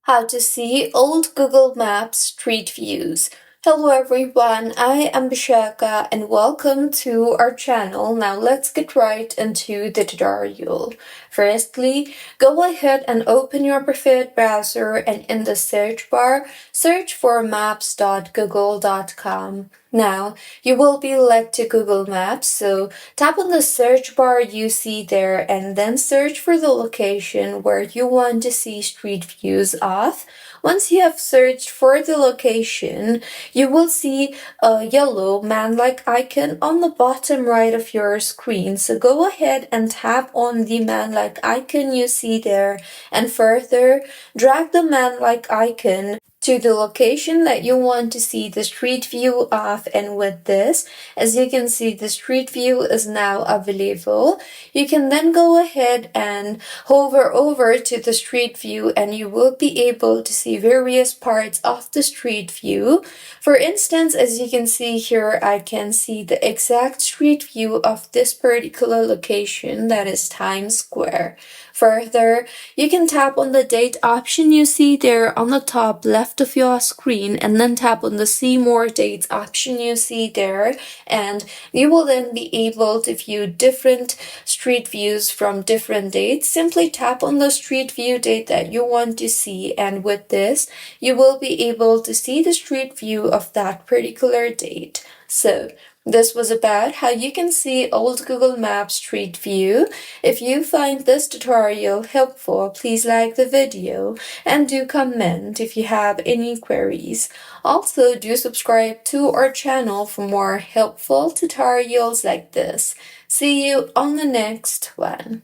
How to see old Google Maps street views. Hello everyone, I am Bishaka and welcome to our channel. Now let's get right into the tutorial. Firstly, go ahead and open your preferred browser and in the search bar, search for maps.google.com. Now, you will be led to Google Maps, so tap on the search bar you see there and then search for the location where you want to see street views of. Once you have searched for the location, you will see a yellow man-like icon on the bottom right of your screen. So go ahead and tap on the man-like icon you see there and further drag the man-like icon to the location that you want to see the street view of, and with this, as you can see, the street view is now available. You can then go ahead and hover over to the street view and you will be able to see various parts of the street view. For instance, as you can see here, I can see the exact street view of this particular location, that is Times Square. Further, you can tap on the date option you see there on the top left of your screen and then tap on the see more dates option you see there, and you will then be able to view different street views from different dates. Simply tap on the street view date that you want to see, and with this you will be able to see the street view of that particular date. So this was about how you can see old Google Maps street view. If you find this tutorial helpful, please like the video and do comment if you have any queries. Also, do subscribe to our channel for more helpful tutorials like this. See you on the next one.